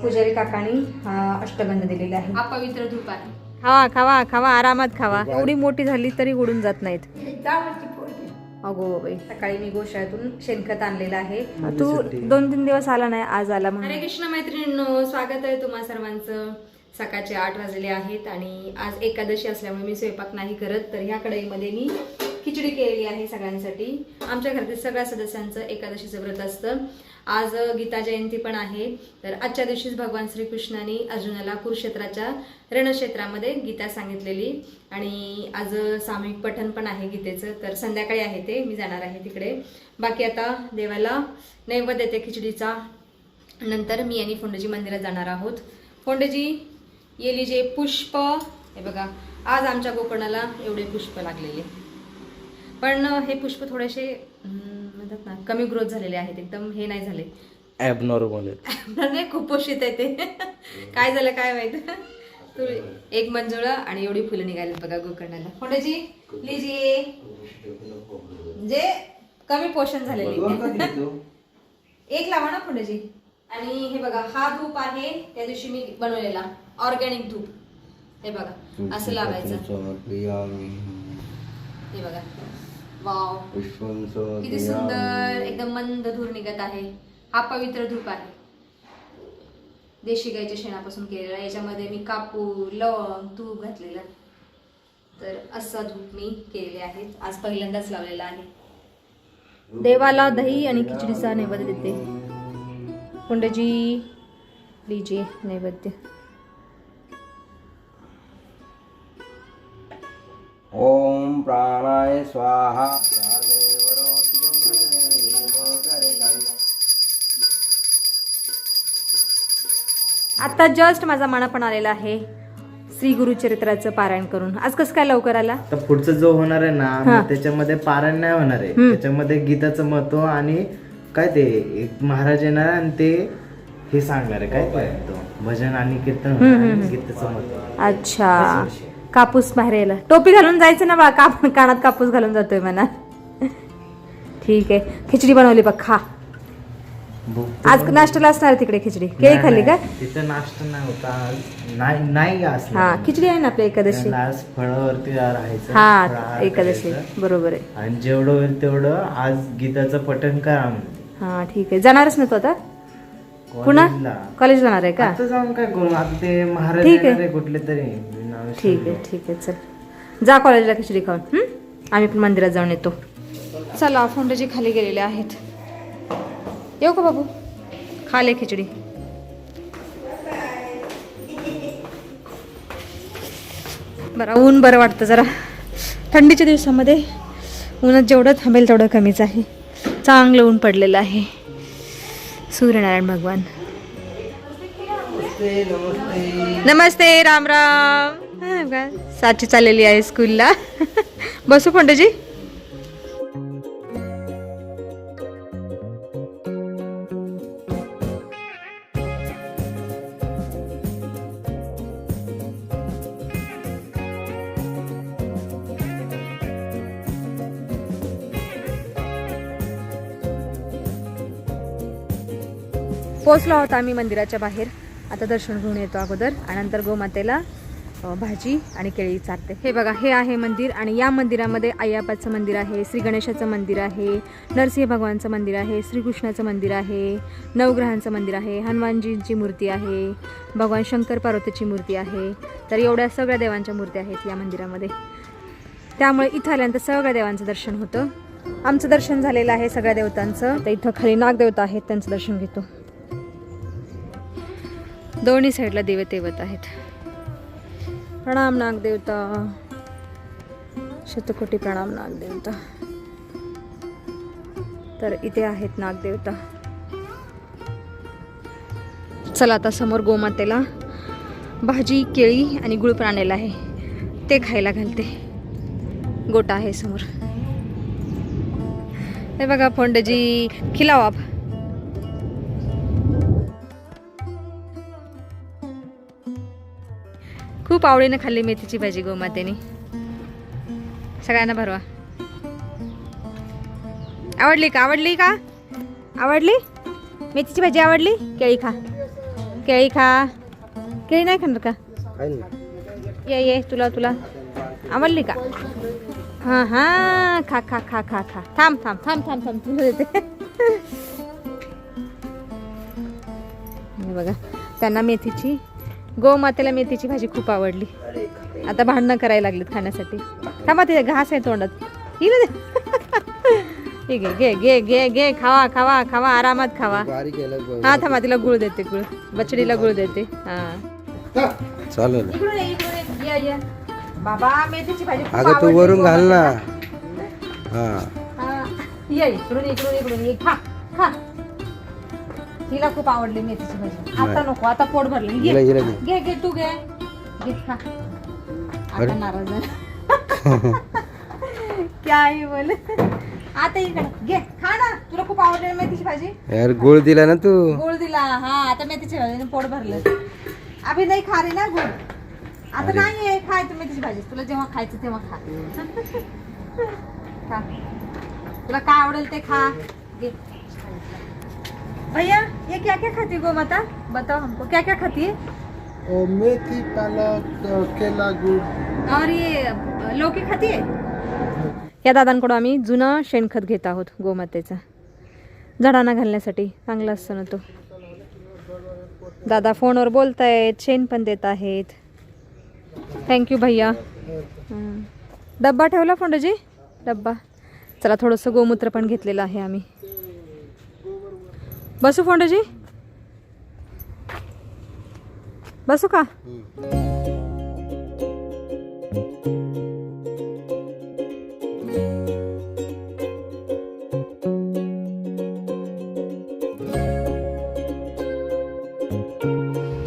पुजारी काकांनी हा अष्टगंध दिलेला आहे. हा पवित्र धूप आहे. खावा खावा खावा, आरामात खावा. एवढी मोठी झाली तरी उडून जात नाहीत. अगो बाई, सकाळी मी गोशाळ्यातून शेणखत आणलेलं आहे. तू 2-3 दिवस आला नाही, आज आला म्हणून. हरे कृष्ण मैत्रिणींनो, स्वागत आहे तुम्हा सर्वांचं. सकाळचे 8 वाजले आहेत आणि आज एकादशी असल्यामुळे मी स्वयंपाक नाही करत. तर ह्या कढईमध्ये मी खिचडी केलेली आहे सगळ्यांसाठी. आमच्या घरातील सगळ्या सदस्यांचं एकादशीचं व्रत असतं. आज गीता जयंती पण आहे. तर आजच्या दिवशीच भगवान श्रीकृष्णाने अर्जुनाला कुरुक्षेत्राच्या रणक्षेत्रामध्ये गीता सांगितलेली आणि आज सामूहिक पठण पण आहे गीतेचं. तर संध्याकाळी आहे ते, मी जाणार आहे तिकडे. बाकी आता देवाला नैवेद्य देते खिचडीचा. नंतर मी आणि फोंडेजी मंदिरात जाणार आहोत. फोंडेजी ये लीजिए पुष्प. हे बघा, आज आमच्या गोकर्णाला एवढे पुष्प लागलेले, पण हे पुष्प थोडेसे म्हणतात ना कमी ग्रोथ झालेले आहेत, एकदम हे नाही झाले, ॲबनॉर्मल नाही, कुपोषित आहे ते. काय झालं काय माहित. तू एक मंजुळा आणि एवढी फुलं निघाली बघा गोकर्णाला. फोंडेजी लीजिए, म्हणजे कमी पोषण झालेले. एक लावा ना फोंडेजी. आणि हे बघा, हा धूप आहे त्या दिवशी मी बनवलेला ऑर्गॅनिक धूप. हे बघा असं लावायचं. हे बघा, वाव किती सुंदर, एकदम मंद धूर निघत आहे. हा पवित्र धूप आहे, देशी गाईच्या शेणापासून केलेला. याच्यामध्ये मी कापूर, लवंग, तूप घातलेलं. तर असा धूप मी केलेले आहेत. आज पहिल्यांदाच लावलेला आहे. देवाला दही आणि खिचडीचा नैवेद्य देते. फोंडेजी लीजिए नैवेद्य. ओम प्राणाय स्वाहा. आता जस्ट माझा माना पण आलेला आहे श्री गुरुचरित्राचं पारायण करून. आज कसं काय लवकर आला? तर पुढचं जो होणार आहे ना, मग त्याच्यामध्ये पारायण नाही होणार आहे. त्याच्यामध्ये गीताचं महत्व आणि काय ते एक महाराज येणार आणि ते हे सांगणार आहे, काय ते तो भजन आणि कीर्तन होणार आणि गीताचं महत्व. अच्छा, कापूस बाहेर यायला टोपी घालून जायचं ना बा. कानात कापूस घालून जातोय म्हणा. ठीक आहे, खिचडी बनवली बघ, खा. आज नाश्त्याला असणार तिकडे खिचडी. केळी खाल्ली का? तिथं नाश्ता नाही होता, नाही असला. हा, खिचडी आहे ना आपल्या एकादशी. आज फळावरती राहायचं. हा, एकादशी बरोबर आहे. आणि जेवढं होईल तेवढं आज गीताचं पठण करा. हा ठीक आहे. जाणारच ना तू आता पुन्हा कॉलेज जाणार आहे का? आता जाऊन काय करू, आता ते महाराज ठीक आहे. येणार आहे कुठले तरी. ठीक आहे ठीक आहे, चल जा कॉलेजला खिचडी खाऊन. आम्ही पण मंदिरात जाऊन येतो. चला, फोंडेजी खाली गेलेले आहेत. येऊ का बाबू? खाले खिचडी. बरं, ऊन बरं वाटतं जरा. थंडीच्या दिवसामध्ये ऊनात जेवढं थांबेल तेवढं कमीच आहे. चांगलं ऊन पडलेलं आहे. सूर्यनारायण भगवान. नमस्ते, राम राम. साची चाललेली आहे स्कूलला. बसू फोंडेजी. पोचलो आहोत आम्ही मंदिराच्या बाहेर. आता दर्शन घेऊन येतो अगोदर आणि नंतर गोमातेला भाजी आणि केळी चारते. हे बघा, हे आहे मंदिर आणि या मंदिरामध्ये अय्यापाचं मंदिर आहे, श्री गणेशाचं मंदिर आहे, नरसिंह भगवानचं मंदिर आहे, श्रीकृष्णाचं मंदिर आहे, नवग्रहांचं मंदिर आहे, हनुमानजींची मूर्ती आहे, भगवान शंकर पार्वतीची मूर्ती आहे. तर एवढ्या सगळ्या देवांच्या मूर्ती आहेत या मंदिरामध्ये. त्यामुळे इथं आल्यानंतर सगळ्या देवांचं दर्शन होतं. आमचं दर्शन झालेलं आहे सगळ्या देवतांचं. तर इथं खाली नागदेवता आहेत, त्यांचं दर्शन घेतो. दोन्ही साईडला देवत आहेत. प्रणाम नागदेवता, शतकोटी प्रणाम नागदेवता. तर इथे आहेत नागदेवता. चला, आता समोर गोमातेला भाजी, केळी आणि गुळ पण आणलेला आहे, ते खायला घालते. गोटा आहे समोर. हे बघा, फोंडेजी खिलाओ आप. खूप आवडीने खाल्ली मेथीची भाजी गोमातेने. सगळ्यांना भरवा. आवडली का? आवडली का? आवडली? मेथीची भाजी आवडली? केळी खा. केळी खा. केळी नाही खाणार का? ये तुला आवडली का? हां हां खा खा खा खा खा. थांब थांब थांब थांब थांब तुला देते. हे बघा त्यांना मेथीची गोमातेला मेथीची भाजी खूप आवडली. आता भांडणं करायला लागलीत खाण्यासाठी. थांबा ते घास आहे तोंडात. हिला दे. घे घे घे घे घे खावा खावा खावा आरामात खावा. हा थांबा तिला गुळ देते. गुळ बछडीला गुळ देते. हा चालेल. इकडून ये. बाबा मेथीची भाजी खूप अगं तू आवडली वरून घाल ना. गोमातेला. हा हा. ये इकडून ये खा खा. तिला खूप आवडली मेथीची भाजी. आता नको आता पोट भरले. हिला हिला दे. घे घे तू घे खा. अरे. आता नाराज झाला. क्या आहे बोल. आता इकडे घे खा ना. तुला खूप आवडली ना मेथीची भाजी. यार गुळ दिला ना तू. गुळ दिला. हा आता मेथीची भाजी पोट भरलं. अभि नाही खा रे ना गुळ. आता नाही आहे खायचं मेथीची भाजी. तुला जेव्हा खायचं तेव्हा खा. खा तुला काय आवडेल ते खा. घे भैया ये क्या क्या खाती गो माता बताओ हमको क्या क्या खाती है. मेथी पालक केला गुळ. और ये लौकी खाती है. या दादांकडून आम्ही जुनं शेणखत घेत आहोत गोमातेचा झाडांना घालण्यासाठी. चांगला असतो ना तो. दादा फोनवर बोलतायत शेण पण देत आहेत. थँक्यू भैया. डब्बा ठेवला फोंडजी डब्बा. चला थोडंसं गोमूत्र पण घेतलेलं आहे आम्ही. बसू फोंडजी बसू का.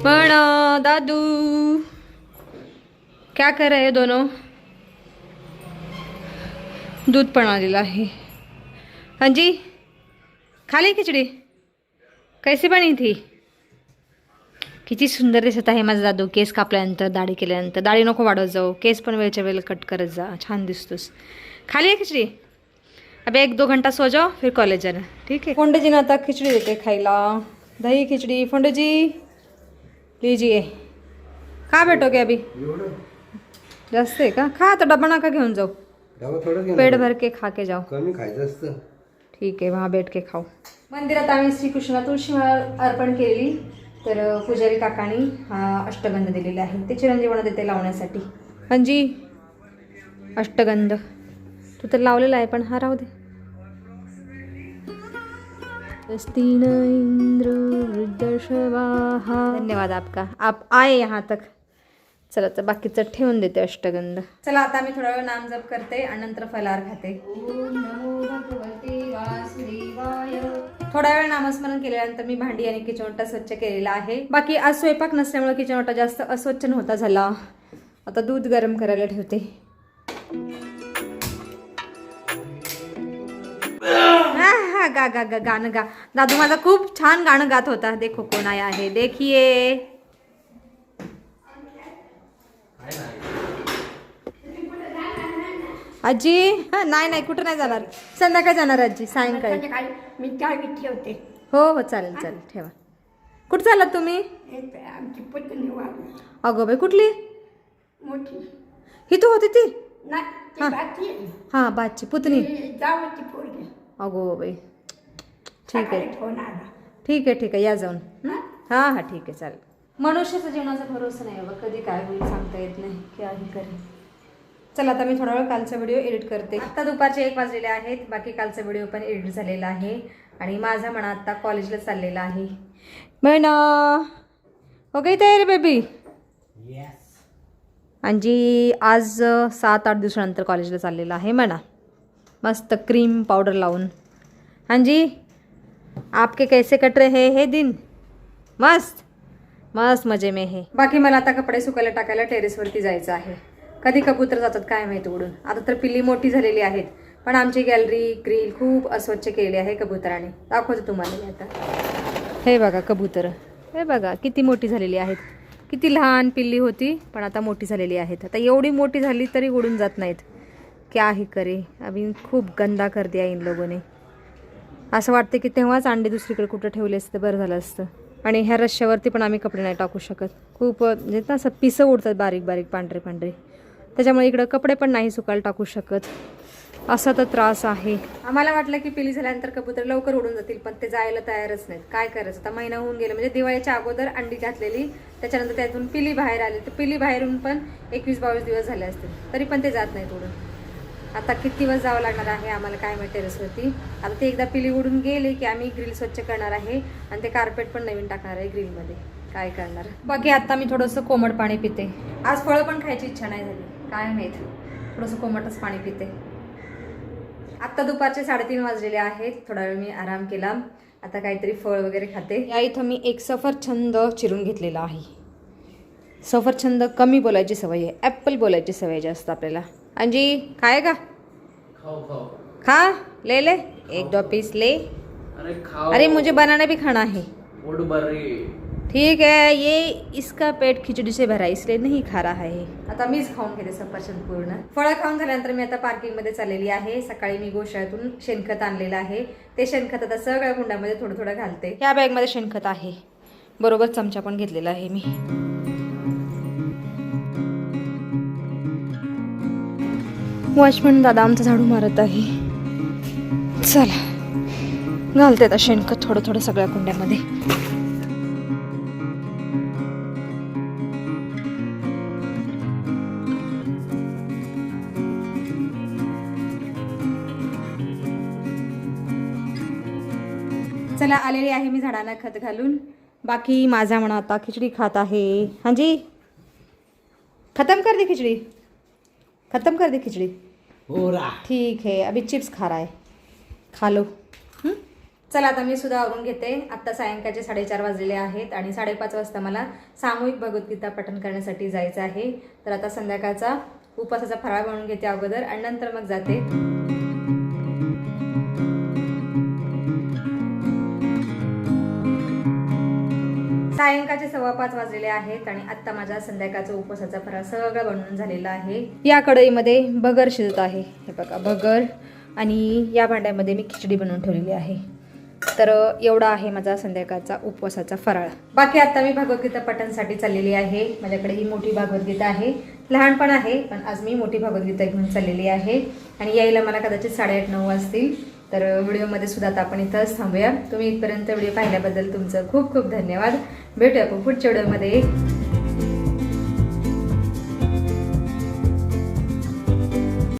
पण दादू क्या कर रहे हैं दोनों. दूध पण आलेलं आहे. हाँ जी खा ली खिचडी. कैसी बनी थी. किती सुंदर दिसत आहे माझा दादू. केस कापल्यानंतर दाढी केल्यानंतर. दाढी नको वाढवत जाऊ. केस पण वेळच्या वेळेला कट करत जा. छान दिसतोस. खाली आहे खिचडी. अबे 1-2 घंटा सो जाओ फिर कॉलेज जाना. ठीक है. फोंडजी ना आता खिचडी देते खायला. दही खिचडी. फोंडजी लीजिए. खा बेटोगे अभी. जास्त आहे का. खा आता डबा नका घेऊन जाऊ. पेट भर के खा के जाओ. कमी खायचं असतं. ठीक आहे वहाँ बैठ के खाऊ. मंदिरात आम्ही श्रीकृष्ण तुळशी अर्पण केलेली. तर पुजारी काकांनी हा अष्टगंध दिलेला आहे. ते चिरंजीवांना देते लावण्यासाठी. अंजी अष्टगंध तू तर लावलेला आहे पण हा राहू दे. दस्तीन इंद्र वृद्धशवाहा. धन्यवाद आपका. आप आए यहाँ तक. चला तर बाकीचं ठेवून देते अष्टगंध. चला आता मी थोडा वेळ नाम जप करते आणि नंतर फलाहार खाते. ओम नमो भगवते वासुदेवाय. थोडा वेळ नामस्मरण केल्यानंतर मी भांडी आणि किचनओटा स्वच्छ केलेला आहे. बाकी आज स्वयंपाक नसल्यामुळे किचनओटा जास्त अस्वच्छ नव्हता झाला. आता दूध गरम करायला ठेवते. गा गा गा गाणं गा. दादू माझा खूप छान गाणं गात होता. देखो कोण आया आहे देखिए. आजी नाही कुठं नाही जाणार. संध्याकाळी जाणार आजी सायंकाळी. मी चावी ठेवते. हो चालेल ठेवा. कुठं चाललात तुम्ही. आमची पत्नी वाढली अगो बाई कुठली. मोठी. ही तू होती ती. नाही हा. ती बाची आहे. हां बाची पुतणी. ती जावची पोरगी. अगो बाई ठीक आहे. सकाळी फोन आला. ठीक आहे या जाऊन. हां ठीक आहे चालेल. मनुष्याचा जीवनाचा भरोसा नाही बाबा. कधी काय होईल सांगता येत नाही. काही करेल. चला आता मी थोडा वेळ कालचा व्हिडिओ एडिट करते. आत्ता दुपारचे 1 वाजलेले आहेत. बाकी कालचा व्हिडिओ पण एडिट झालेला आहे. आणि माझा म्हणा आत्ता कॉलेजला चाललेला आहे. म्हणा हो गई तयारी बेबी. आणि आज 7-8 दिवसानंतर कॉलेजला चाललेला आहे म्हणा. मस्त क्रीम पावडर लावून. हाँ जी आपके कैसे कट रहे हैं हे दिन. मस्त मस्त मजे में है. बाकी मला आता कपडे सुकायला टाकायला टेरेसवरती जायचं आहे. कधी कबूतर जातात काय माहिती उडून. आता तर पिल्ली मोठी झालेली आहेत. पण आमची गॅलरी ग्रिल खूप अस्वच्छ केलेली आहे कबुतराने. दाखवते तुम्हाला मी आता. हे बघा कबूतर. हे बघा किती मोठी झालेली आहेत. किती लहान पिल्ली होती पण आता मोठी झालेली आहेत. आता एवढी मोठी झाली तरी उडून जात नाहीत. क्या ही करे. अभी खूप गंदा कर दिया इन लोगों ने. असं वाटतं की तेव्हाच अंडे दुसरीकडे कुठं ठेवले असते बरं झालं असतं. आणि ह्या रश्श्यावरती पण आम्ही कपडे नाही टाकू शकत. खूप म्हणजे ना असं पिसं उडतात बारीक बारीक पांढरे पांढरे, त्याच्यामुळे इकडं कपडे पण नाही सुकायला टाकू शकत. असा तर त्रास आहे. आम्हाला वाटलं की पिली झाल्यानंतर कबूतर लवकर उडून जातील, पण ते जायला तयारच नाहीत. काय करायचं आता, महिना होऊन गेला. म्हणजे दिवाळीच्या अगोदर अंडी घातलेली, त्याच्यानंतर त्यातून पिली बाहेर आली. तर पिली बाहेरून पण 21-22 दिवस झाले असतील, तरी पण ते जात नाहीत उडून. आता किती दिवस जावं लागणार आहे आम्हाला काय माहिती टेरेसवरती. आता ते एकदा पिली उडून गेले की आम्ही ग्रिल स्वच्छ करणार आहे आणि ते कार्पेट पण नवीन टाकणार आहे ग्रिलमध्ये. काय करणार बाकी. आता मी थोडंसं कोमट पाणी पिते. आज फळं पण खायची इच्छा नाही झाली, काय माहीत, थोडंसं कोमटच पाणी पिते. आत्ता दुपारचे 3:30 वाजलेले आहेत. थोडा वेळ मी आराम केला. आता काहीतरी फळ वगैरे खाते. या इथं मी एक सफरचंद चिरून घेतलेला आहे. सफरचंद कमी बोलायची सवय आहे, ॲपल बोलायची सवय जास्त आपल्याला. अंजी खाएगा? खा, ले ले 1-2 पीस ले. अरे मुझे बनाना भी खाना है. ठीक है, ये इसका पेट खिचड़ी से भरा इसलिए नहीं खा रहा है. आता मीच खाऊन घेते सफरचंद पूर्ण. फळं खाऊन झाल्यानंतर मी आता पार्किंगमध्ये चाललेली आहे. सकाळी मी गोशाळेतून शेणखत आणलेलं आहे. ते शेणखत आता सगळ्या कुंडामध्ये थोडं थोडं घालते. ह्या बॅगमध्ये शेणखत आहे, बरोबर चमचा पण घेतलेला आहे मी. वॉचमन दादा आमचं झाडू मारत आहे. चला घालते आता शेणखत थोडं थोडं सगळ्या कुंड्यामध्ये. चला आलेली आहे मी झाडांना खत घालून. बाकी माझा म्हणा आता खिचडी खात आहे. हांजी खत्म कर दे खिचडी, खत्म कर दे खिचडी. ठीक है, अभी चिप्स खा रहा है, खा लो. चला आता मी सुद्धा आवरून घेते. आत्ता सायंकाळचे 4:30 वाजलेले आहेत आणि 5:30 वाजता मला सामूहिक भगवद्गीता पठण करण्यासाठी जायचं आहे. तर आता संध्याकाळचा उपवासाचा फराळ बनवून घेते अगोदर आणि नंतर मग जाते. सायंकाळचे 5:15 वाजलेले आहेत आणि आत्ता माझ्या संध्याकाळचा उपवासाचा फराळ सगळं बनवून झालेला आहे. या कढईमध्ये भगर शिजत आहे, हे बघा भगर, आणि या भांड्यामध्ये मी खिचडी बनवून ठेवलेली आहे. तर एवढा आहे माझा संध्याकाळचा उपवासाचा फराळ. बाकी आता मी भगवद्गीता पठणसाठी चाललेली आहे. माझ्याकडे ही मोठी भगवद्गीता आहे, लहान पण आहे, पण आज मी मोठी भगवद्गीता घेऊन चाललेली आहे आणि यायला मला कदाचित 8:30-9 वाजतील. तर व्हिडिओमध्ये सुद्धा आता आपण इथंच थांबूया. तुम्ही इथपर्यंत व्हिडिओ पाहिल्याबद्दल तुमचं खूप खूप धन्यवाद. भेटूया आपण पुढच्या व्हिडिओमध्ये.